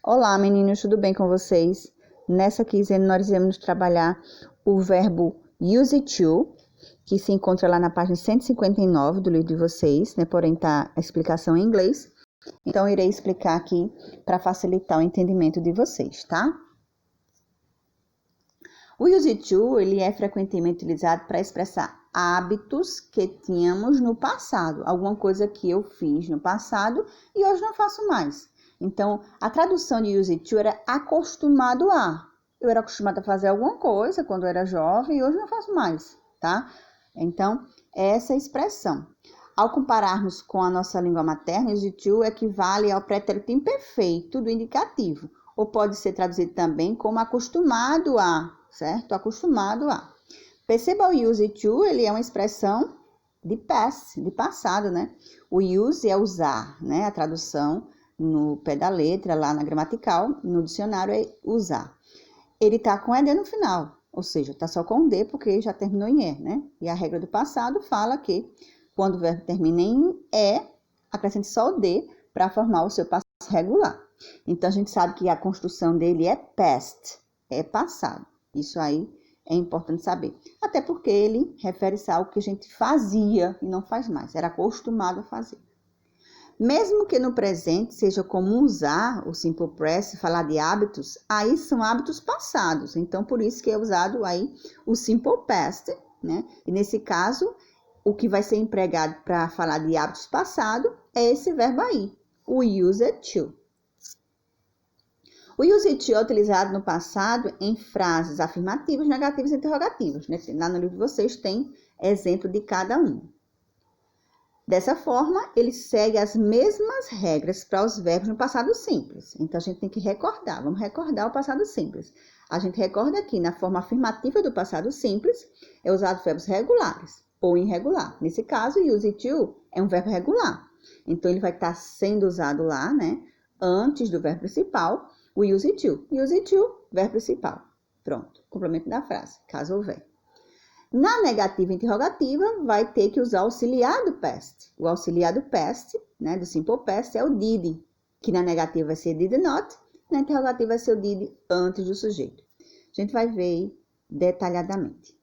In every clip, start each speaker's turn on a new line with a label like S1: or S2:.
S1: Olá, meninos, tudo bem com vocês? Nessa quinzena nós iremos trabalhar o verbo use to, que se encontra lá na página 159 do livro de vocês, né? Porém, tá a explicação em inglês. Então, eu irei explicar aqui para facilitar o entendimento de vocês, tá? O use to, ele é frequentemente utilizado para expressar hábitos que tínhamos no passado. Alguma coisa que eu fiz no passado e hoje não faço mais. Então, a tradução de use to era acostumado a. Eu era acostumada a fazer alguma coisa quando eu era jovem e hoje não faço mais, tá? Então, essa expressão. Ao compararmos com a nossa língua materna, use to equivale ao pretérito imperfeito do indicativo, ou pode ser traduzido também como acostumado a, certo? Acostumado a. Perceba o use to, ele é uma expressão de past, de passado, né? O use é usar, né? A tradução no pé da letra, lá na gramatical, no dicionário é usar. Ele tá com ED no final, ou seja, tá só com D porque já terminou em E, né? E a regra do passado fala que quando o verbo termina em E, acrescente só o D para formar o seu passado regular. Então, a gente sabe que a construção dele é past, é passado. Isso aí é importante saber. Até porque ele refere-se a algo que a gente fazia e não faz mais, era acostumado a fazer. Mesmo que no presente seja comum usar o simple present, falar de hábitos, aí são hábitos passados. Então, por isso que é usado aí o simple past, né? E nesse caso, o que vai ser empregado para falar de hábitos passados é esse verbo aí, o used to. O used to é utilizado no passado em frases afirmativas, negativas e interrogativas, né? Lá no livro de vocês tem exemplo de cada um. Dessa forma, ele segue as mesmas regras para os verbos no passado simples. Então, a gente tem que recordar. Vamos recordar o passado simples. A gente recorda aqui, na forma afirmativa do passado simples, é usado verbos regulares ou irregular. Nesse caso, use to é um verbo regular. Então, ele vai estar sendo usado lá, né? Antes do verbo principal, o use to. Use to, verbo principal. Pronto, complemento da frase, caso houver. Na negativa interrogativa, vai ter que usar o auxiliar do past. O auxiliar do past, né, do simple past, é o did, que na negativa vai ser did not, na interrogativa vai ser o did antes do sujeito. A gente vai ver aí detalhadamente.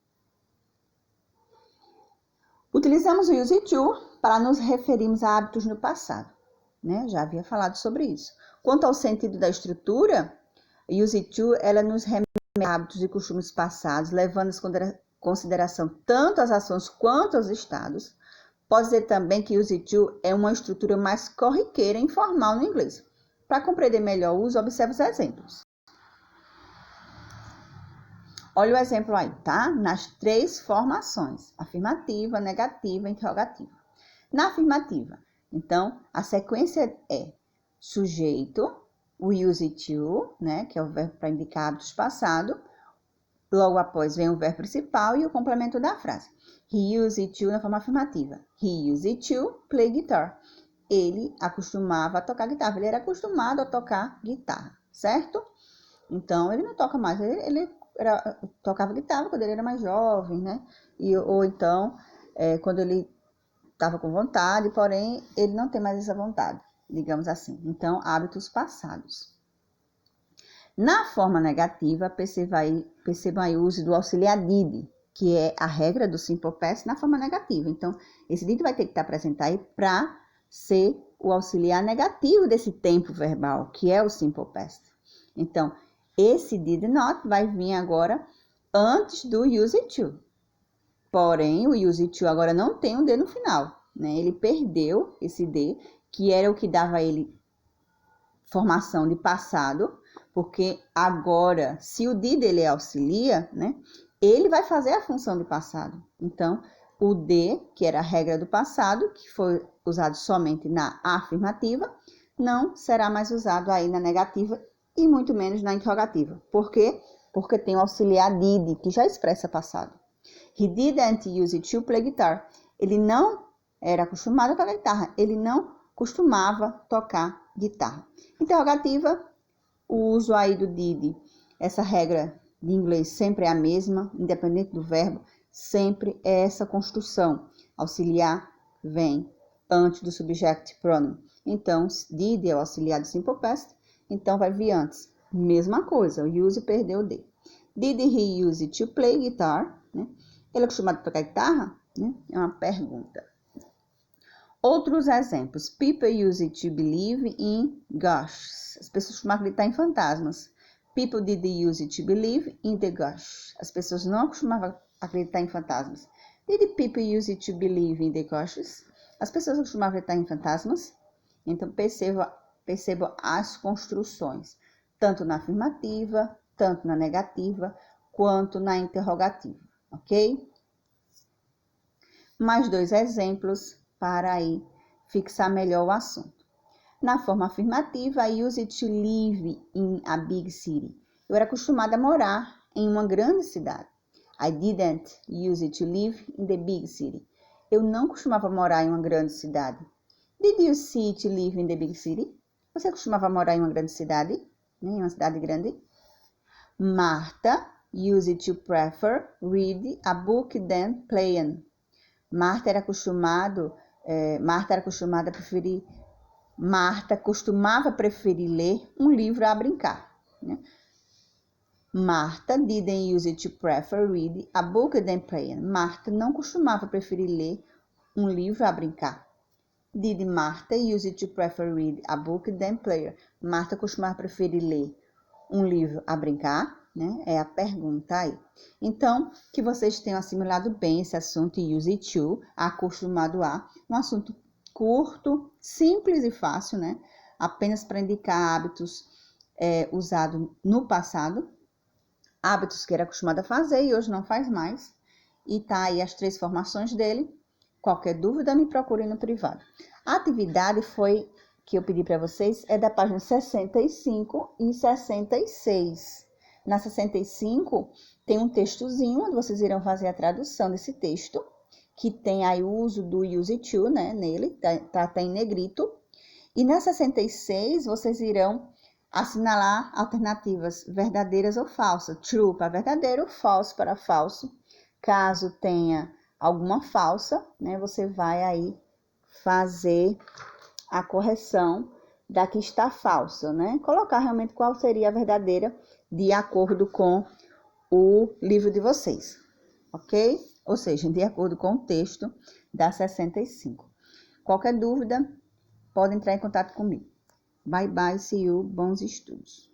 S1: Utilizamos o use to para nos referirmos a hábitos no passado, né? Já havia falado sobre isso. Quanto ao sentido da estrutura, use to, ela nos remete a hábitos e costumes passados, levando em consideração tanto as ações quanto os estados. Pode dizer também que use to é uma estrutura mais corriqueira e informal no inglês. Para compreender melhor o uso, observe os exemplos. Olha o exemplo aí, tá? Nas três formações, afirmativa, negativa e interrogativa. Na afirmativa, então, a sequência é sujeito, o use to, né, que é o verbo para indicar hábitos passados. Logo após vem o verbo principal e o complemento da frase. He used to na forma afirmativa. He used to play guitar. Ele acostumava a tocar guitarra. Ele era acostumado a tocar guitarra, certo? Então, ele não toca mais. Ele tocava guitarra quando ele era mais jovem, né? Ou então, quando ele estava com vontade, porém, ele não tem mais essa vontade, digamos assim. Então, hábitos passados. Na forma negativa, percebam aí o uso do auxiliar did, que é a regra do simple past na forma negativa. Então, esse did vai ter que estar presente aí para ser o auxiliar negativo desse tempo verbal, que é o simple past. Então, esse did not vai vir agora antes do use to. Porém, o use to agora não tem um D no final, né? Ele perdeu esse D, que era o que dava a ele formação de passado, porque agora, se o did ele auxilia, né, ele vai fazer a função de passado. Então, o D, que era a regra do passado, que foi usado somente na afirmativa, não será mais usado aí na negativa e muito menos na interrogativa. Por quê? Porque tem o auxiliar did, que já expressa passado. He didn't use to play guitar. Ele não era acostumado a tocar guitarra. Ele não costumava tocar guitarra. Interrogativa, o uso aí do did, essa regra de inglês sempre é a mesma, independente do verbo, sempre é essa construção. Auxiliar vem antes do subject pronoun. Então, did é o auxiliar do simple past Então, vai vir antes. Mesma coisa, o use perdeu o D. Did he use to play guitar? Né? Ele é acostumado a tocar guitarra? Né? É uma pergunta. Outros exemplos. People use to believe in ghosts. As pessoas costumavam acreditar em fantasmas. People did use to believe in the ghosts. As pessoas não costumavam acreditar em fantasmas. Did people use to believe in the ghosts? As pessoas costumavam acreditar em fantasmas. Então, perceba as construções, tanto na afirmativa, tanto na negativa, quanto na interrogativa, ok? Mais 2 exemplos para aí fixar melhor o assunto. Na forma afirmativa, I used to live in a big city. Eu era acostumada a morar em uma grande cidade. I didn't use to live in the big city. Eu não costumava morar em uma grande cidade. Did you see to live in the big city? Você costumava morar em uma grande cidade? Em uma cidade grande? Martha used to prefer read a book than playing. Marta costumava preferir ler um livro a brincar. Né? Martha didn't use to prefer read a book than playing. Marta não costumava preferir ler um livro a brincar. Did Martha use to prefer read a book than play? Marta costumava preferir ler um livro a brincar, né? É a pergunta aí. Então, que vocês tenham assimilado bem esse assunto use to, acostumado a, um assunto curto, simples e fácil, né? Apenas para indicar hábitos usados no passado, hábitos que era acostumado a fazer e hoje não faz mais. E tá aí as 3 formações dele. Qualquer dúvida, me procure no privado. A atividade que eu pedi para vocês é da página 65 e 66. Na 65 tem um textozinho onde vocês irão fazer a tradução desse texto, que tem aí o uso do use to, né, nele, tá em negrito. E na 66 vocês irão assinalar alternativas verdadeiras ou falsas. True para verdadeiro, false para falso. Caso tenha alguma falsa, né, você vai aí fazer a correção da que está falsa, né? Colocar realmente qual seria a verdadeira de acordo com o livro de vocês, ok? Ou seja, de acordo com o texto da 65. Qualquer dúvida, pode entrar em contato comigo. Bye, bye, see you, bons estudos.